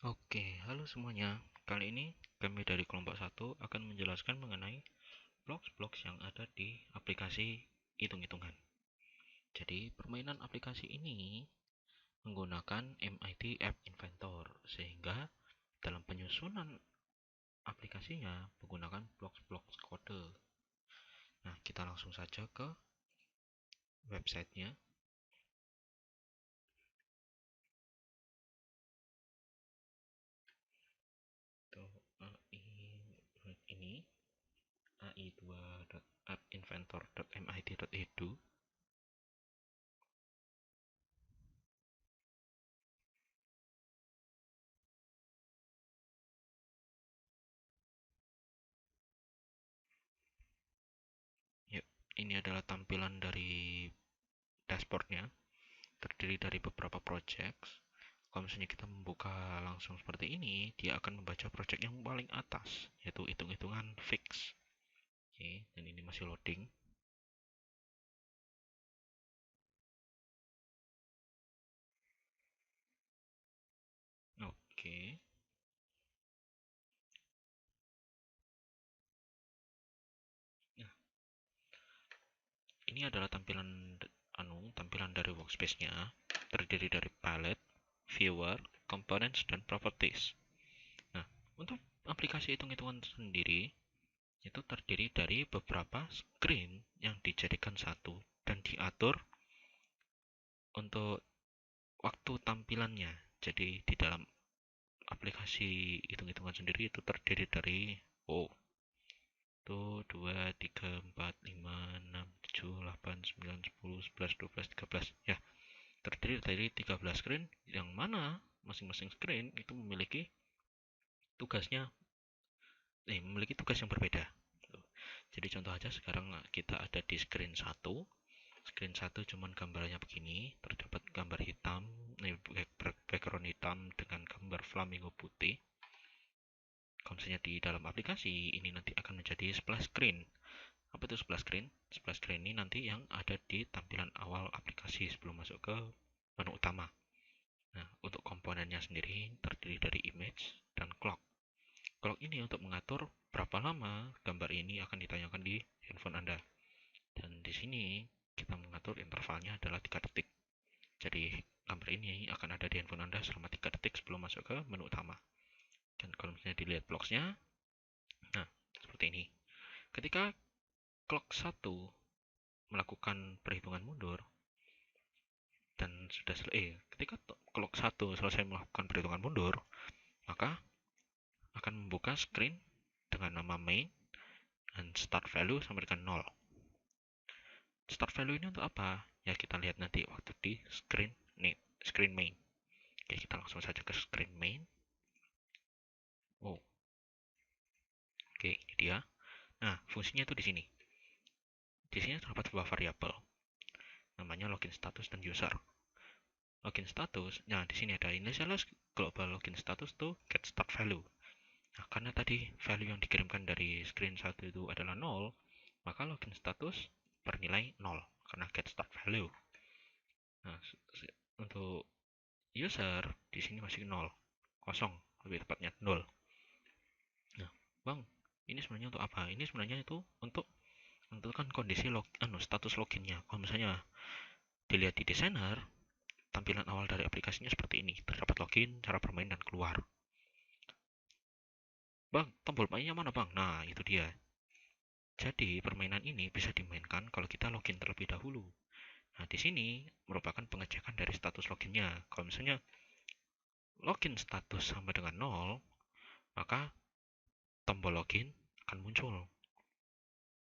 Oke, halo semuanya. Kali ini kami dari kelompok satu akan menjelaskan mengenai blocks-blocks yang ada di aplikasi hitung-hitungan. Jadi, permainan aplikasi ini menggunakan MIT App Inventor, sehingga dalam penyusunan aplikasinya menggunakan blocks-blocks kode. Nah, kita langsung saja ke websitenya. Tuh, ini ai2.appinventor.mit.edu. Yuk, ini adalah tampilan dari dashboardnya, terdiri dari beberapa project. Kalau misalnya kita membuka langsung seperti ini, dia akan membaca project yang paling atas, yaitu hitung-hitungan fix. Oke, dan ini masih loading. Oke, nah ini adalah tampilan dari workspace-nya, terdiri dari palette, viewer, components, dan properties. Nah, untuk aplikasi hitung-hitungan sendiri, itu terdiri dari beberapa screen yang dijadikan satu dan diatur untuk waktu tampilannya. Jadi di dalam aplikasi hitung-hitungan sendiri itu terdiri dari oh itu 2, 3, 4, 5, 6, 7, 8, 9, 10, 11, 12, 13 ya, terdiri dari 13 screen yang mana masing-masing screen itu tugasnya memiliki tugas yang berbeda. Jadi contoh aja sekarang kita ada di screen satu. Screen satu cuman gambarnya begini, terdapat gambar hitam, background hitam dengan gambar flamingo putih. Kalau misalnya di dalam aplikasi ini nanti akan menjadi splash screen. Apa itu splash screen? Splash screen ini nanti yang ada di tampilan awal aplikasi sebelum masuk ke menu utama. Nah, untuk komponennya sendiri terdiri dari image dan clock. Clock ini untuk mengatur berapa lama gambar ini akan ditayangkan di handphone Anda. Dan di sini kita mengatur intervalnya adalah 3 detik. Jadi gambar ini akan ada di handphone Anda selama 3 detik sebelum masuk ke menu utama. Dan kalau misalnya dilihat blocks-nya, nah seperti ini. Ketika clock 1 melakukan perhitungan mundur dan sudah selesai, ketika clock 1 selesai melakukan perhitungan mundur, maka akan membuka screen dengan nama main dan start value sama dengan 0. Start value ini untuk apa? Ya kita lihat nanti waktu di screen main. Oke, kita langsung saja ke screen main. Oh, oke, ini dia. Nah, fungsinya itu di sini. Di sini terdapat sebuah variabel namanya login status dan user. Login status, nah di sini ada initialize global login status to get start value. Nah, karena tadi value yang dikirimkan dari screen 1 itu adalah 0, maka login status bernilai 0 karena get start value. Nah, untuk user di sini masih 0, kosong, lebih tepatnya 0. Nah, Bang, ini sebenarnya untuk apa? Ini sebenarnya itu untuk menentukan kondisi status loginnya. Kalau misalnya dilihat di desainer, tampilan awal dari aplikasinya seperti ini. Terdapat login, cara bermain, dan keluar. Bang, tombol mainnya mana bang? Nah, itu dia. Jadi, permainan ini bisa dimainkan kalau kita login terlebih dahulu. Nah, di sini merupakan pengecekan dari status loginnya. Kalau misalnya login status sama dengan 0, maka tombol login akan muncul.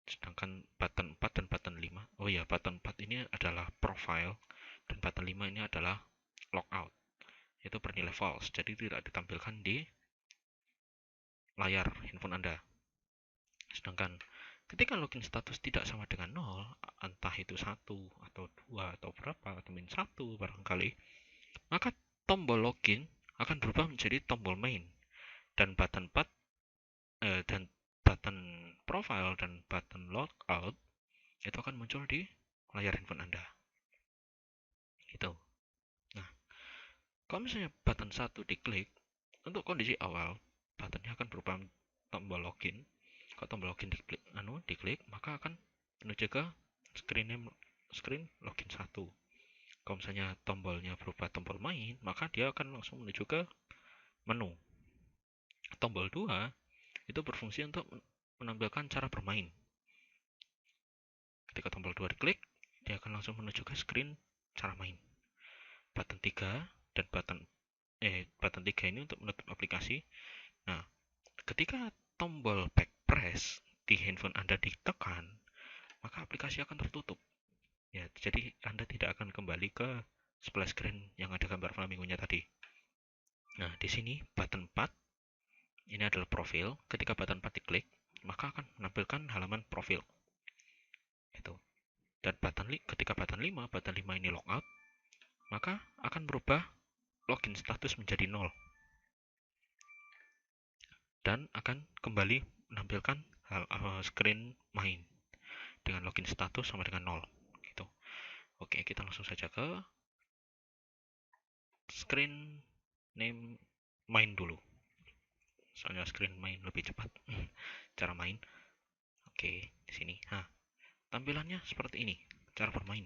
Sedangkan button 4 dan button 5, oh ya, button 4 ini adalah profile dan button 5 ini adalah logout. Itu bernilai false, jadi tidak ditampilkan di layar handphone Anda. Sedangkan ketika login status tidak sama dengan 0, entah itu 1 atau 2 atau berapa atau min 1 barangkali, maka tombol login akan berubah menjadi tombol main dan button 4 dan button profile dan button logout itu akan muncul di layar handphone Anda. Gitu. Nah, kalau misalnya button 1 diklik, untuk kondisi awal, buttonnya akan berupa tombol login. Kalau tombol login diklik, maka akan menuju ke screen login 1. Kalau misalnya tombolnya berupa tombol main, maka dia akan langsung menuju ke menu. Tombol 2 itu berfungsi untuk menampilkan cara bermain. Ketika tombol 2 diklik, dia akan langsung menuju ke screen cara main. Button 3 dan button 3 ini untuk menutup aplikasi. Nah, ketika tombol back press di handphone Anda ditekan, maka aplikasi akan tertutup. Ya, jadi Anda tidak akan kembali ke splash screen yang ada gambar flamingonya tadi. Nah, di sini button 4 ini adalah profil. Ketika button 4 diklik, maka akan menampilkan halaman profil. Itu. Dan ketika button 5 ini logout, maka akan berubah login status menjadi 0 dan akan kembali menampilkan screen main dengan login status sama dengan 0 gitu. Oke, kita langsung saja ke screen name main dulu. Soalnya screen main lebih cepat cara main. Oke, di sini. Nah, tampilannya seperti ini, cara bermain.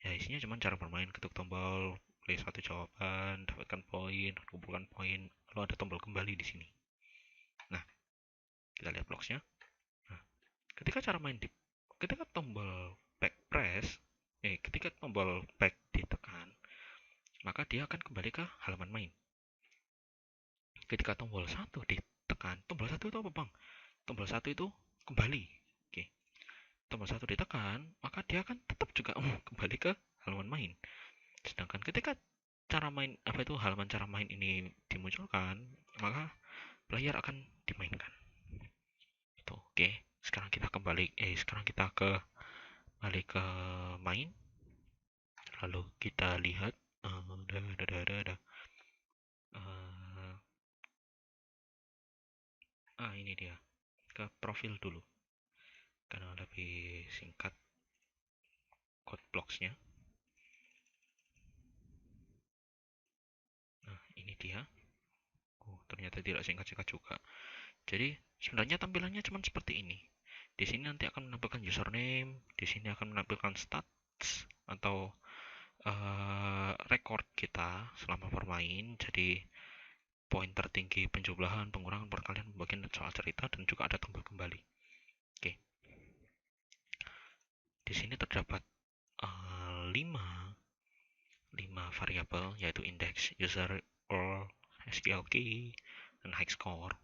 Ya, isinya cuma cara bermain, ketuk tombol, pilih satu jawaban, dapatkan poin, kumpulkan poin, lalu ada tombol kembali di sini. Nah, kita lihat blocksnya. Nah, ketika tombol back press, ketika tombol back ditekan, maka dia akan kembali ke halaman main. Ketika tombol 1 ditekan, tombol 1 itu apa, Bang? Tombol 1 itu kembali. Oke. Tombol 1 ditekan, maka dia akan tetap juga kembali ke halaman main. Sedangkan ketika halaman cara main ini dimunculkan, maka player akan dimainkan. Itu oke. Sekarang kita balik ke main. Lalu kita lihat ini dia. Ke profil dulu. Karena lebih singkat code blocks-nya. Nah, ini dia. Ternyata tidak singkat-singkat juga. Jadi, sebenarnya tampilannya cuma seperti ini. Di sini nanti akan menampilkan username, di sini akan menampilkan stats atau record kita selama bermain. Jadi, poin tertinggi, penjumlahan, pengurangan, perkalian, pembagian soal cerita, dan juga ada tombol kembali. Oke. Di sini terdapat 5 variabel, yaitu index, user, or SQL key, dan high score.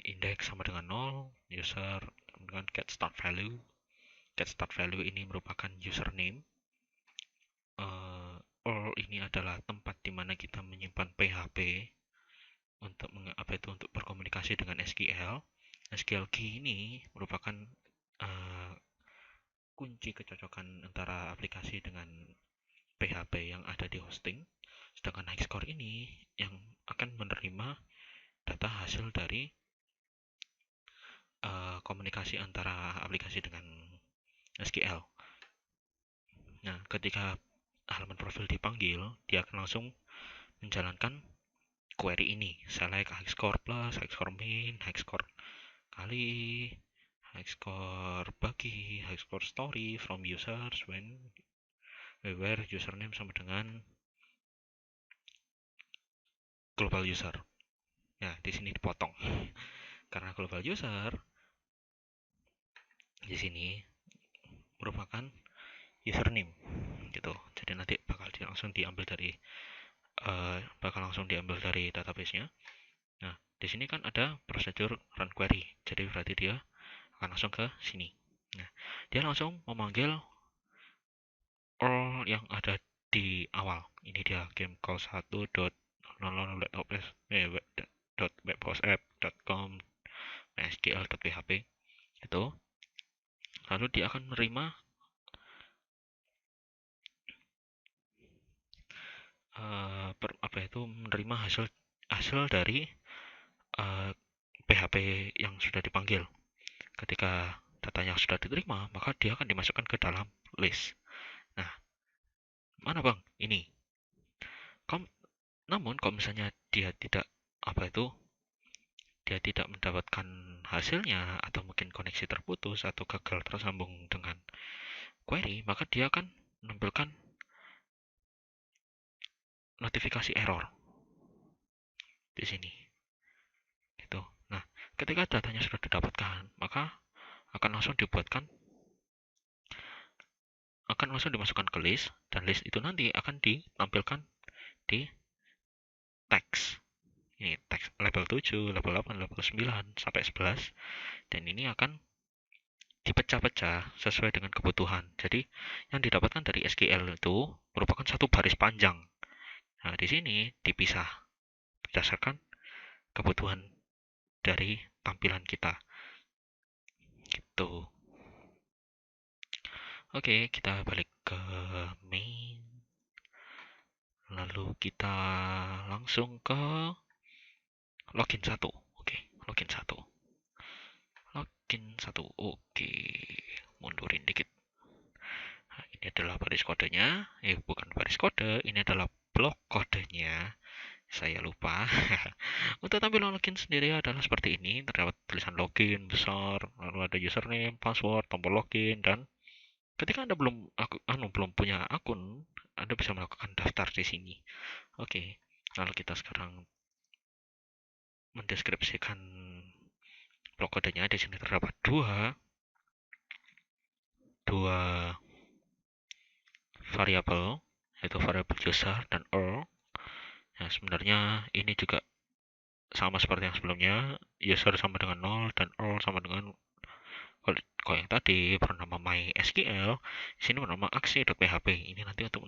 Index sama dengan 0, user dengan get start value. Get start value ini merupakan username. Or ini adalah tempat di mana kita menyimpan PHP untuk berkomunikasi dengan SQL. SQL key ini merupakan kunci kecocokan antara aplikasi dengan PHP yang ada di hosting. Sedangkan high score ini yang akan menerima data hasil dari komunikasi antara aplikasi dengan SQL. Nah, ketika halaman profil dipanggil, dia akan langsung menjalankan query ini. Select high score plus, high score min, high score kali, high score bagi, high score story from users where username sama dengan global user. Nah, di sini dipotong. Karena global user di sini merupakan username gitu. Jadi nanti bakal langsung diambil dari database-nya. Nah, di sini kan ada prosedur run query. Jadi berarti dia akan langsung ke sini. Nah, dia langsung memanggil all yang ada di awal. Ini dia game call 1.webhostapp.com sql.php itu. Lalu dia akan menerima menerima hasil dari PHP yang sudah dipanggil. Ketika datanya sudah diterima, maka dia akan dimasukkan ke dalam list. Nah, mana Bang? Ini. Namun kalau misalnya dia tidak dia tidak mendapatkan hasilnya atau mungkin koneksi terputus atau gagal tersambung dengan query, maka dia akan menampilkan notifikasi error di sini. Gitu. Nah, ketika datanya sudah didapatkan, maka akan langsung dimasukkan ke list, dan list itu nanti akan ditampilkan di teks. Ini teks level 7, level 8, level 9 sampai 11, dan ini akan dipecah-pecah sesuai dengan kebutuhan. Jadi yang didapatkan dari SQL itu merupakan satu baris panjang. Nah, di sini dipisah berdasarkan kebutuhan dari tampilan kita. Gitu. Oke, kita balik ke main. Lalu kita langsung ke login 1. Oke, login 1. Login 1. Oke. Mundurin dikit. Nah, ini adalah baris kodenya. Bukan baris kode, ini adalah blok kodenya. Saya lupa. Untuk tampilan login sendiri adalah seperti ini. Terdapat tulisan login besar, lalu ada username, password, tombol login, dan ketika Anda belum punya akun, Anda bisa melakukan daftar di sini. Oke, lalu kita sekarang mendeskripsikan blok kodenya. Di sini terdapat dua variabel, yaitu variabel user dan URL. Nah, sebenarnya ini juga sama seperti yang sebelumnya, user sama dengan 0 dan URL sama dengan, kalau yang tadi bernama MySQL, di sini bernama aksi.php. Ini nanti untuk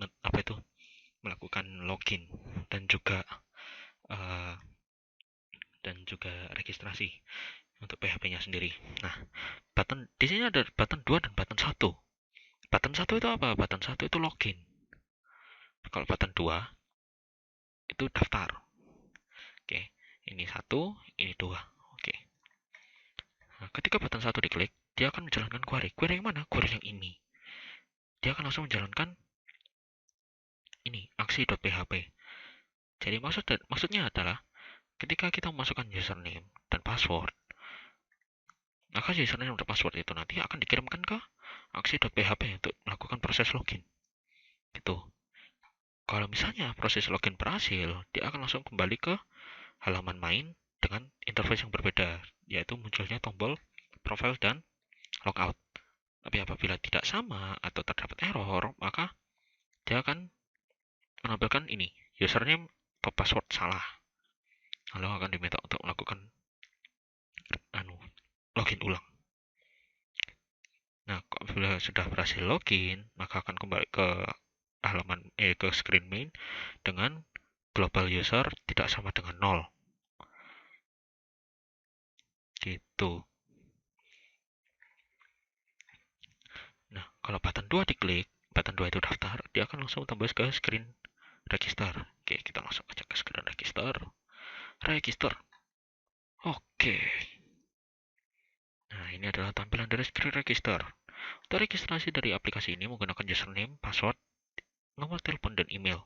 melakukan login dan juga uh, registrasi untuk PHP-nya sendiri. Nah, di sini ada button 2 dan button 1. Button 1 itu apa? Button 1 itu login. Kalau button 2 itu daftar. Oke, ini 1, ini 2. Oke. Nah, ketika button 1 diklik, dia akan menjalankan query. Query yang mana? Query yang ini. Dia akan langsung menjalankan ini, aksi.php. Jadi maksudnya adalah ketika kita memasukkan username dan password, maka username dan password itu nanti akan dikirimkan ke aksi.php untuk melakukan proses login. Gitu. Kalau misalnya proses login berhasil, dia akan langsung kembali ke halaman main dengan interface yang berbeda, yaitu munculnya tombol profile dan logout. Tapi apabila tidak sama atau terdapat error, maka dia akan menampilkan ini, username atau password salah. Lalu akan diminta untuk melakukan login ulang. Nah, apabila sudah berhasil login, maka akan kembali ke ke screen main dengan global user tidak sama dengan 0. Gitu. Nah, kalau button 2 diklik, button 2 itu daftar, dia akan langsung tambah ke screen register. Oke, kita langsung aja ke screen register. Register. Oke. Nah, ini adalah tampilan dari screen register. Untuk registrasi dari aplikasi ini menggunakan username, password, nomor telepon, dan email.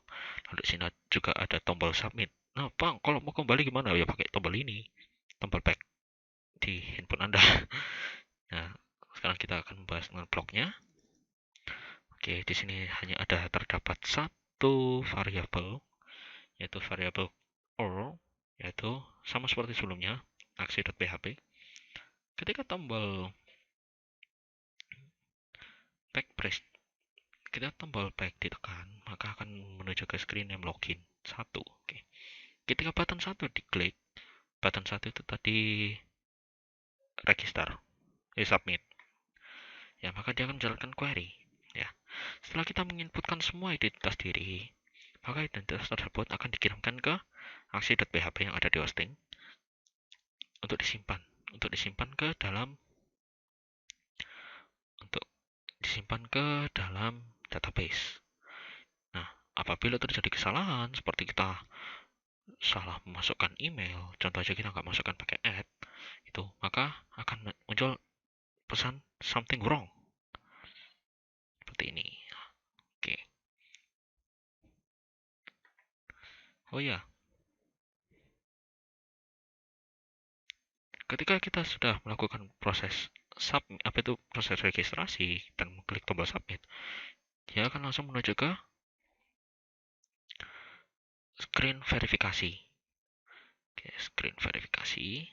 Lalu di sini juga ada tombol submit. Nah, Bang, kalau mau kembali gimana? Ya pakai tombol ini. Tombol back di handphone Anda. Nah, sekarang kita akan membahas dengan bloknya. Oke, di sini hanya terdapat satu variabel, yaitu variabel URL, yaitu sama seperti sebelumnya, aksi.php. Ketika tombol back ditekan, maka akan menuju ke screen name login 1. Oke. Ketika button 1 diklik, button 1 itu tadi register, submit. Ya, maka dia akan menjalankan query. Ya. Setelah kita menginputkan semua identitas diri, maka identitas tersebut akan dikirimkan ke aksi.php yang ada di hosting untuk disimpan ke dalam database. Nah, apabila terjadi kesalahan seperti kita salah memasukkan email, contoh aja kita nggak masukkan pakai add, itu maka akan muncul pesan something wrong seperti ini. Oke. Oh ya, ketika kita sudah melakukan proses proses registrasi dan mengklik tombol submit, dia akan langsung menuju ke screen verifikasi. Oke, screen verifikasi.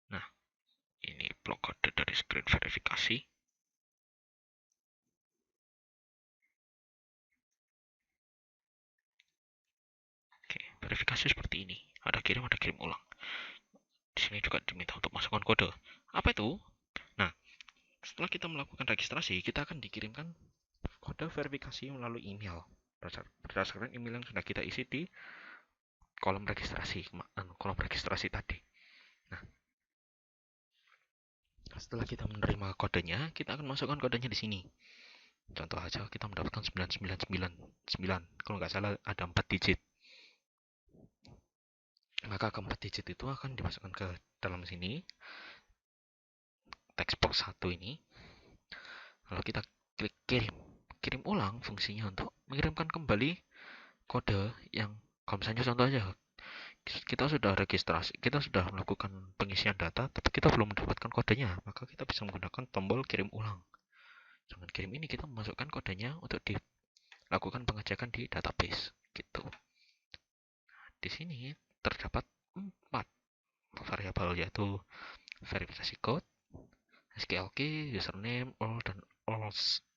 Nah, ini blok kode dari screen verifikasi. Oke, verifikasi seperti ini. Ada kirim ulang. Di sini juga diminta untuk masukkan kode. Apa itu? Nah, setelah kita melakukan registrasi, kita akan dikirimkan kode verifikasi melalui email berdasarkan email yang sudah kita isi di kolom registrasi tadi. Nah, setelah kita menerima kodenya, kita akan masukkan kodenya di sini. Contoh aja kita mendapatkan 9999. Kalau nggak salah ada 4 digit. Maka keempat digit itu akan dimasukkan ke dalam sini, text box 1 ini. Lalu kita klik kirim. Kirim ulang fungsinya untuk mengirimkan kembali kode yang, kalau misalnya contoh aja, kita sudah registrasi, kita sudah melakukan pengisian data, tapi kita belum mendapatkan kodenya, maka kita bisa menggunakan tombol kirim ulang. Dengan kirim ini kita memasukkan kodenya untuk dilakukan pengecekan di database. Gitu. Di sini terdapat 4 variabel, yaitu verifikasi code, SQL key, username, all, dan all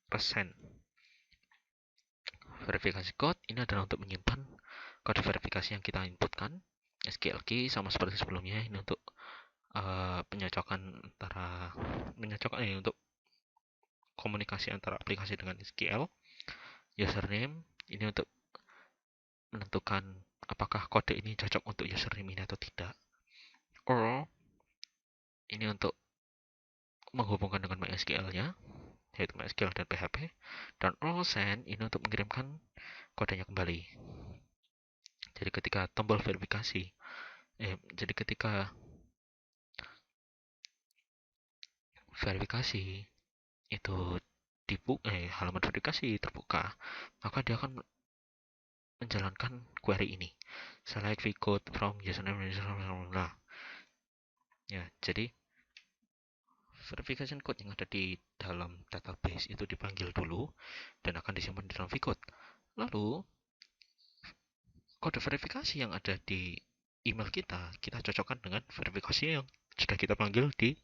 present. Verifikasi code ini adalah untuk menyimpan kode verifikasi yang kita inputkan. SQL key sama seperti sebelumnya, ini untuk penyocokan untuk komunikasi antara aplikasi dengan SQL. Username ini untuk menentukan apakah kode ini cocok untuk username ini atau tidak. Or ini untuk menghubungkan dengan MySQL-nya, yaitu MySQL dan PHP. Dan all send ini untuk mengirimkan kodenya kembali. Jadi ketika tombol verifikasi, jadi ketika verifikasi itu halaman verifikasi terbuka, maka dia akan menjalankan query ini. Select vcode from username. Nah, ya, jadi verification code yang ada di dalam database itu dipanggil dulu dan akan disimpan di dalam vcode. Lalu kode verifikasi yang ada di email kita cocokkan dengan verifikasi yang sudah kita panggil di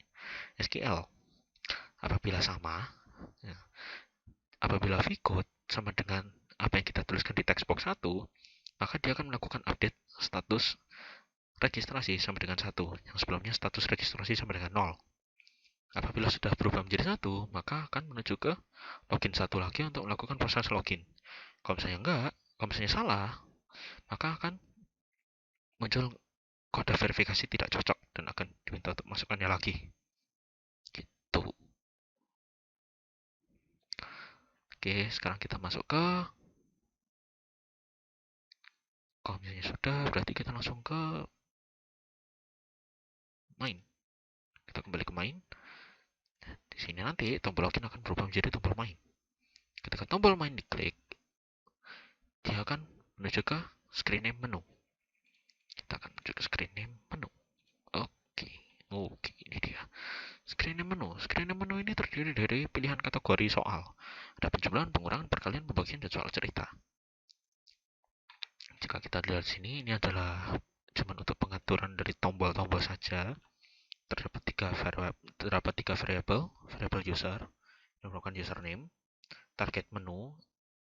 SQL. Apabila sama, ya, apabila vcode sama dengan apa yang kita tuliskan di text box 1, maka dia akan melakukan update status registrasi sama dengan 1. Yang sebelumnya status registrasi sama dengan 0. Apabila sudah berubah menjadi 1, maka akan menuju ke login 1 lagi untuk melakukan proses login. Kalau misalnya enggak, kalau misalnya salah, maka akan muncul kode verifikasi tidak cocok dan akan diminta untuk masukkannya lagi. Gitu. Oke, sekarang kita masuk ke, kalau misalnya sudah, berarti kita langsung ke main. Kita kembali ke main. Di sini nanti tombol login akan berubah menjadi tombol main. Ketika tombol main diklik, dia akan menuju ke screen name menu. Kita akan menuju ke screen name menu. Oke, ini dia. Screen name menu. Screen name menu ini terdiri dari pilihan kategori soal. Ada penjumlahan, pengurangan, perkalian, pembagian, dan soal cerita. Jika kita lihat sini, ini adalah cuma untuk pengaturan dari tombol-tombol saja. Terdapat tiga variabel user yang merupakan username, target menu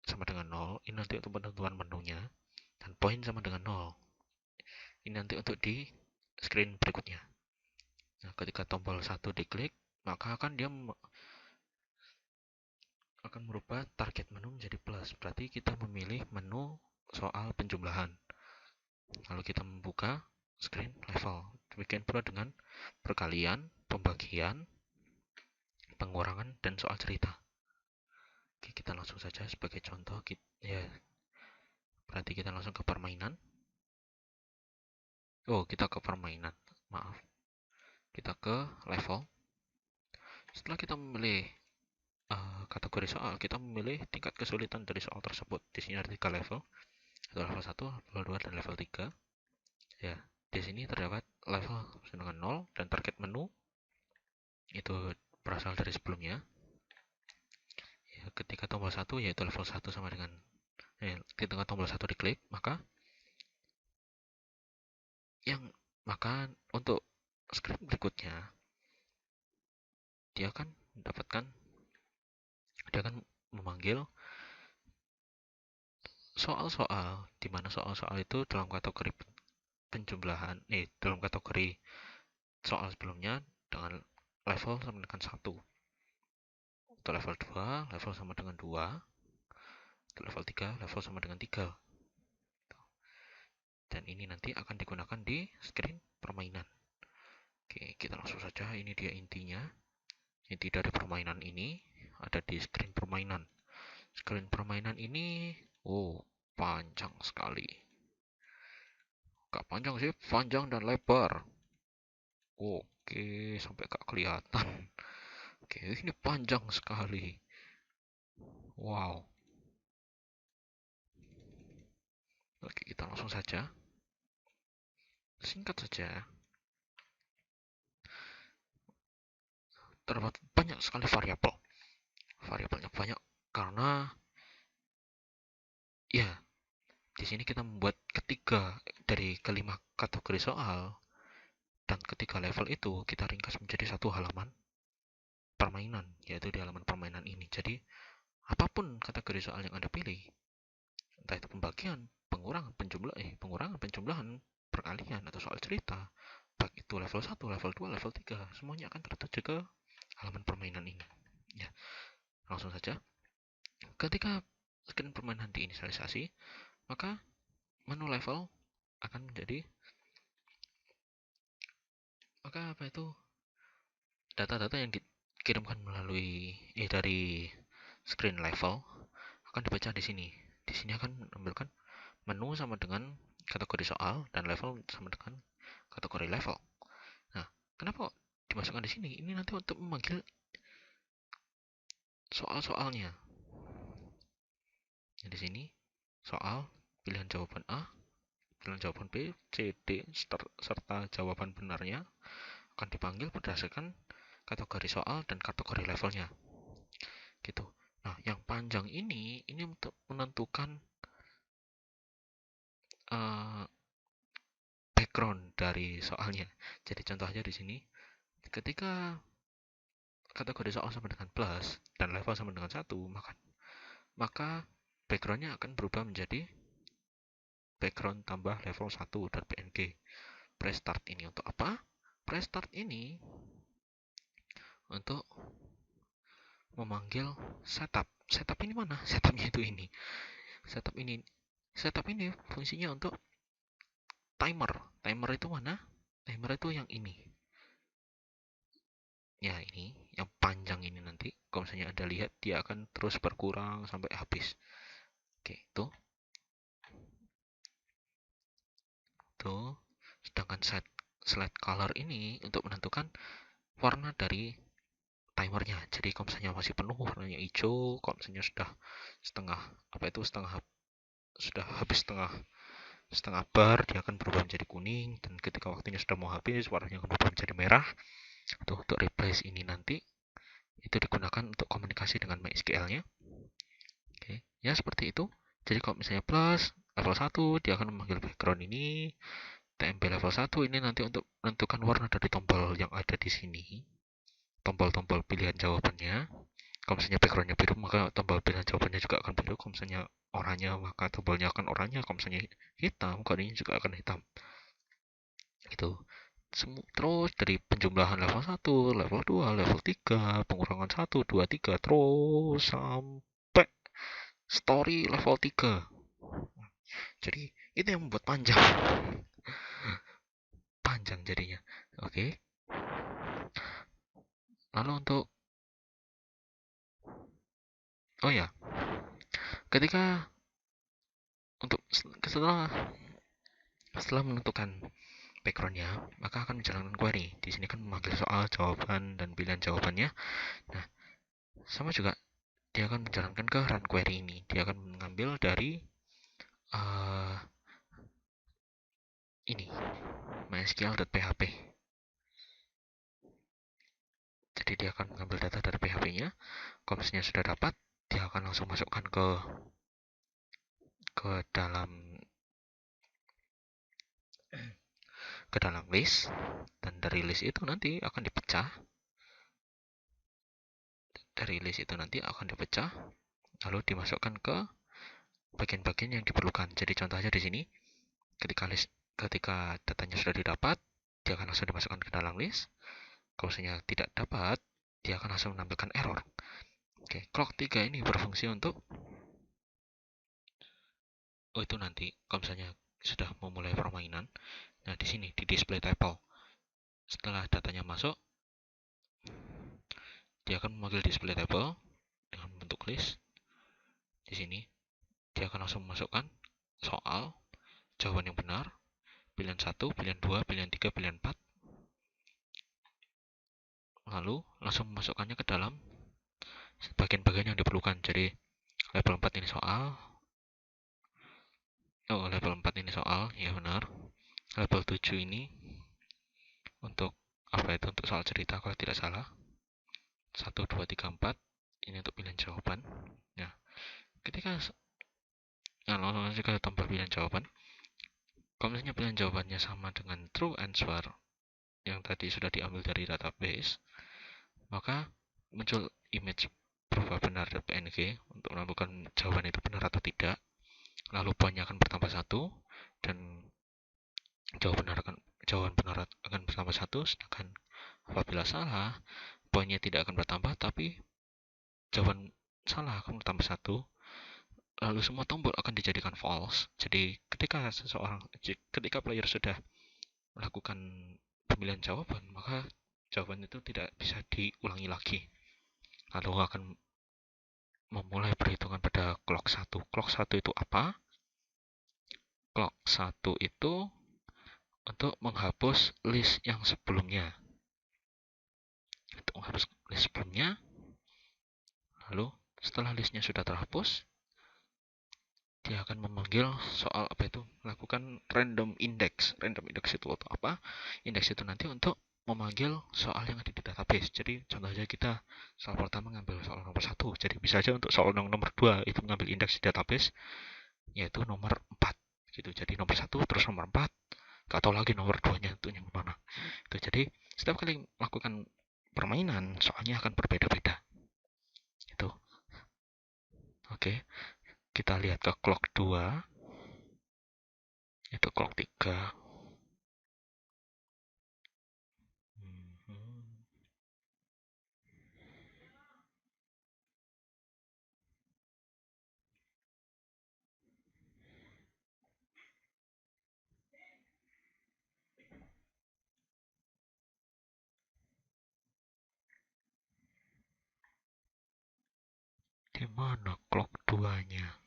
sama dengan 0, ini nanti untuk penentuan menunya, dan point sama dengan 0. Ini nanti untuk di screen berikutnya. Nah, ketika tombol 1 diklik, maka akan merubah target menu menjadi plus. Berarti kita memilih menu soal penjumlahan. Lalu kita membuka screen level. Demikian pula dengan perkalian, pembagian, pengurangan, dan soal cerita. Oke, kita langsung saja sebagai contoh. Berarti kita langsung ke permainan. Kita ke permainan. Maaf. Kita ke level. Setelah kita memilih kategori soal, kita memilih tingkat kesulitan dari soal tersebut. Di sini ada 3 level. yaitu level 1, level 2, dan level 3. Ya, di sini terdapat level dengan 0 dan target menu itu berasal dari sebelumnya. Ya, ketika tombol 1 yaitu level 1 sama dengan ketika tombol 1 diklik, maka untuk script berikutnya dia akan memanggil soal-soal, di mana soal-soal itu dalam kategori penjumlahan, dalam kategori soal sebelumnya dengan level sama dengan 1. Untuk level 2, level sama dengan 2. Untuk level 3, level sama dengan 3. Dan ini nanti akan digunakan di screen permainan. Oke, kita langsung saja. Ini dia intinya. Inti dari permainan ini ada di screen permainan. Screen permainan ini, panjang sekali. Gak panjang sih, panjang dan lebar. Oke, sampai gak kelihatan. Oke, ini panjang sekali. Wow. Oke, kita langsung saja. Singkat saja. Terdapat banyak sekali variabel. Variabelnya banyak karena ya, di sini kita membuat ketiga dari kelima kategori soal dan ketiga level itu kita ringkas menjadi satu halaman permainan, yaitu di halaman permainan ini. Jadi, apapun kategori soal yang Anda pilih, entah itu pembagian, pengurangan, penjumlahan, perkalian, atau soal cerita, baik itu level 1, level 2, level 3, semuanya akan tertuju ke halaman permainan ini. Ya, langsung saja. Ketika screen permainan diinisialisasi, maka menu level akan menjadi data-data yang dikirimkan melalui dari screen level akan dibaca di sini. Di sini akan menampilkan menu sama dengan kategori soal dan level sama dengan kategori level. Nah, kenapa dimasukkan di sini? Ini nanti untuk memanggil soal-soalnya. Nah, di sini soal pilihan jawaban A, pilihan jawaban B, C, D serta jawaban benarnya akan dipanggil berdasarkan kategori soal dan kategori levelnya. Gitu. Nah, yang panjang ini untuk menentukan background dari soalnya. Jadi contoh aja di sini, ketika kategori soal sama dengan plus dan level sama dengan 1, maka backgroundnya akan berubah menjadi background tambah level 1 dan PNG. Prestart ini untuk apa? Prestart ini untuk memanggil setup. Setup ini mana? Setupnya itu ini. Setup ini fungsinya untuk timer. Timer itu mana? Timer itu yang ini. Ya, ini yang panjang ini nanti. Kalau misalnya Anda lihat, dia akan terus berkurang sampai habis. Oke, itu. Tuh. Sedangkan slide color ini untuk menentukan warna dari timernya. Jadi kalau misalnya masih penuh warnanya hijau, kalau misalnya sudah sudah habis setengah bar, dia akan berubah menjadi kuning, dan ketika waktunya sudah mau habis warnanya akan berubah menjadi merah. Untuk replace ini nanti itu digunakan untuk komunikasi dengan MySQL-nya. Oke, ya seperti itu. Jadi kalau misalnya plus level 1, dia akan memanggil background ini. TMP level 1 ini nanti untuk menentukan warna dari tombol yang ada di sini. Tombol-tombol pilihan jawabannya. Kalau misalnya backgroundnya biru, maka tombol pilihan jawabannya juga akan biru. Kalau misalnya oranye, maka tombolnya akan oranye. Kalau misalnya hitam, kodenya juga akan hitam. Itu. Terus dari penjumlahan level 1, level 2, level 3, pengurangan 1, 2, 3, terus sampai story level 3. Jadi itu yang membuat panjang. Panjang jadinya. Oke. Lalu ketika setelah menentukan backgroundnya, maka akan menjalankan query. Di sini kan memanggil soal, jawaban, dan pilihan jawabannya. Nah, sama juga dia akan menjalankan ke run query ini. Dia akan mengambil dari uh, ini mysql.php. Jadi dia akan mengambil data dari PHP-nya. Kalau misalnya sudah dapat, dia akan langsung masukkan ke dalam ke dalam list, dan dari list itu nanti akan dipecah. Dari list itu nanti akan dipecah, lalu dimasukkan ke bagian-bagian yang diperlukan. Jadi contohnya di sini, ketika datanya sudah didapat, dia akan langsung dimasukkan ke dalam list. Kalau misalnya tidak dapat, dia akan langsung menampilkan error. Oke, clock 3 ini berfungsi untuk itu nanti kalau misalnya sudah memulai permainan. Nah, di sini di display table, setelah datanya masuk, dia akan memanggil display table dengan bentuk list. Di sini dia akan langsung memasukkan soal, jawaban yang benar, pilihan 1, pilihan 2, pilihan 3, pilihan 4, lalu langsung memasukkannya ke dalam bagian-bagian yang diperlukan. Jadi level 4 ini soal, level 4 ini soal, ya benar. Level 7 ini untuk apa itu, untuk soal cerita kalau tidak salah. 1, 2, 3, 4 ini untuk pilihan jawaban. Nah, ketika langsung ke tombol pilihan jawaban, kalau misalnya pilihan jawabannya sama dengan true answer yang tadi sudah diambil dari database, maka muncul image berubah benar.png untuk menentukan jawaban itu benar atau tidak. Lalu poinnya akan bertambah 1, dan jawaban benar akan bertambah 1, sedangkan apabila salah, poinnya tidak akan bertambah, tapi jawaban salah akan bertambah 1. Lalu semua tombol akan dijadikan false. Jadi ketika player sudah melakukan pemilihan jawaban, maka jawaban itu tidak bisa diulangi lagi. Lalu akan memulai perhitungan pada clock 1. Clock 1 itu apa? Clock 1 itu untuk menghapus list yang sebelumnya. Untuk menghapus list sebelumnya, lalu setelah listnya sudah terhapus, dia akan memanggil soal apa itu, melakukan random index. Random index itu untuk apa? Index itu nanti untuk memanggil soal yang ada di database. Jadi contohnya kita soal pertama ngambil soal nomor 1. Jadi bisa aja untuk soal nomor 2 itu mengambil indeks di database, yaitu nomor 4. Gitu. Jadi nomor 1 terus nomor 4. Gak tahu lagi nomor 2-nya itu yang mana. Itu jadi setiap kali melakukan permainan, soalnya akan berbeda-beda. Itu. Oke. Kita lihat ke clock 2. Itu clock 3. Di mana clock 2-nya?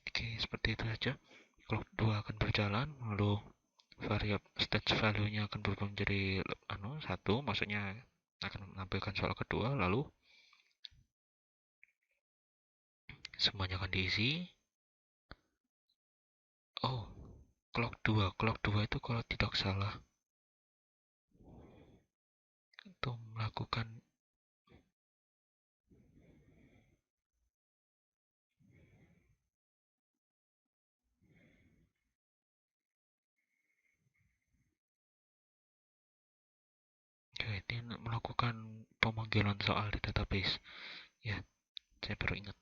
Oke, seperti itu saja. Clock 2 akan berjalan, lalu variable stage value-nya akan berubah menjadi 1, maksudnya akan menampilkan soal kedua, lalu semuanya akan diisi. Oh, clock 2 itu kalau tidak salah itu melakukan pemanggilan soal di database. Ya, saya baru ingat.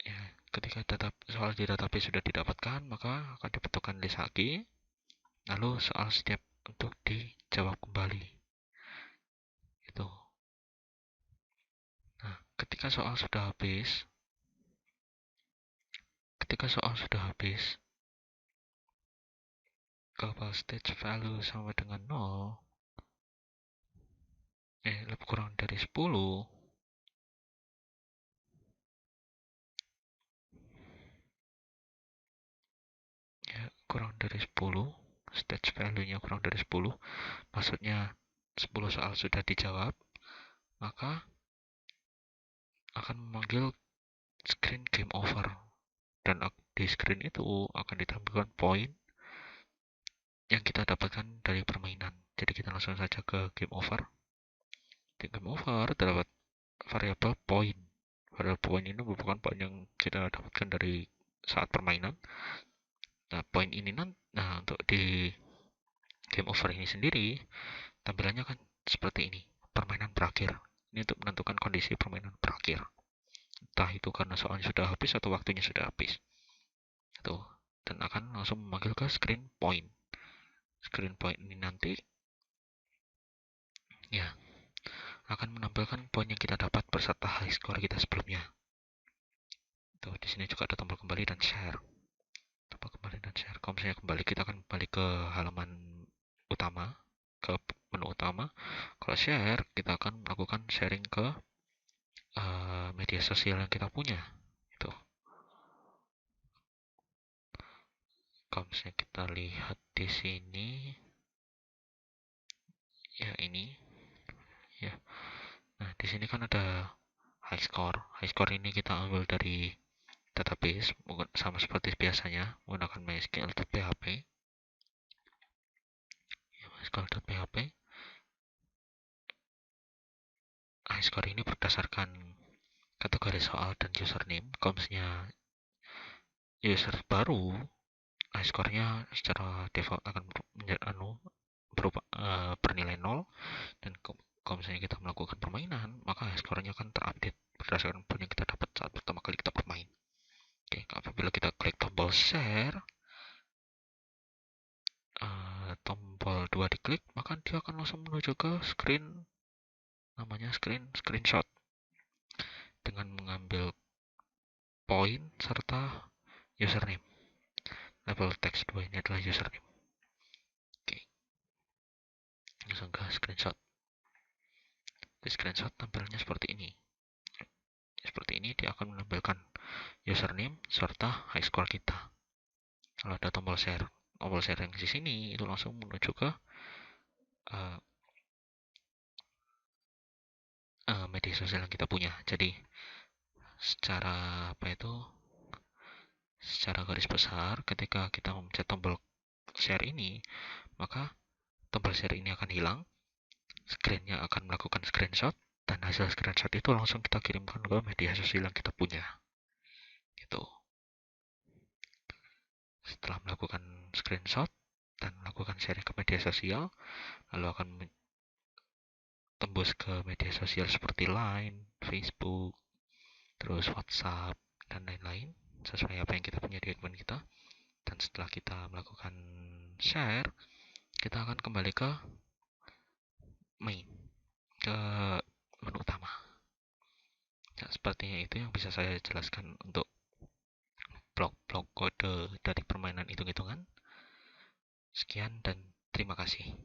Ya, ketika soal di database sudah didapatkan, maka akan dibentukkan list lagi, lalu soal setiap untuk dijawab kembali. Itu. Nah, ketika soal sudah habis, Kalau stage value sama dengan 0, lebih kurang dari 10, ya kurang dari 10, stage value-nya kurang dari 10, maksudnya 10 soal sudah dijawab, maka akan memanggil screen game over, dan di screen itu akan ditampilkan poin yang kita dapatkan dari permainan. Jadi kita langsung saja ke game over. Di game over terdapat variabel poin. Variabel poin ini merupakan poin yang kita dapatkan dari saat permainan. Nah, poin ini untuk di game over ini sendiri tampilannya kan seperti ini. Permainan berakhir. Ini untuk menentukan kondisi permainan berakhir. Entah itu karena soalnya sudah habis atau waktunya sudah habis. Itu. Dan akan langsung memanggil ke screen point. Screen point ini nanti ya akan menampilkan poin yang kita dapat beserta high score kita sebelumnya. Tuh, di sini juga ada tombol kembali dan share. Tombol kembali dan share. Kalau misalnya kembali, kita akan kembali ke halaman utama, ke menu utama. Kalau share, kita akan melakukan sharing ke media sosial yang kita punya. Itu. Kalau misalnya kita lihat di sini, ya ini, ya. Nah, di sini kan ada high score. High score ini kita ambil dari database, sama seperti biasanya menggunakan MySQL.php. MySQL.php. High score ini berdasarkan kategori soal dan username. Kalau misalnya user baru, high score-nya secara default akan berupa bernilai 0, dan kalau misalnya kita melakukan permainan, maka high score-nya akan terupdate berdasarkan poin yang kita dapat saat pertama kali kita bermain. Oke, apabila kita klik tombol share, tombol 2 diklik, maka dia akan langsung menuju ke screen, namanya screenshot, dengan mengambil poin serta username. Label text 2 ini adalah username. Oke, langsung ke screenshot. Di screenshot tampilannya seperti ini. Seperti ini dia akan menampilkan username serta high score kita. Kalau ada tombol share yang di sini itu langsung menuju ke media sosial yang kita punya. Jadi secara garis besar, ketika kita memencet tombol share ini, maka tombol share ini akan hilang, screen-nya akan melakukan screenshot, dan hasil screenshot itu langsung kita kirimkan ke media sosial yang kita punya. Gitu. Setelah melakukan screenshot dan melakukan sharing ke media sosial, lalu akan tembus ke media sosial seperti Line, Facebook, terus WhatsApp, dan lain-lain, sesuai apa yang kita punya di akun kita. Dan setelah kita melakukan share, kita akan kembali ke main, ke menu utama. Nah, sepertinya itu yang bisa saya jelaskan untuk blok-blok kode dari permainan hitung-hitungan. Sekian dan terima kasih.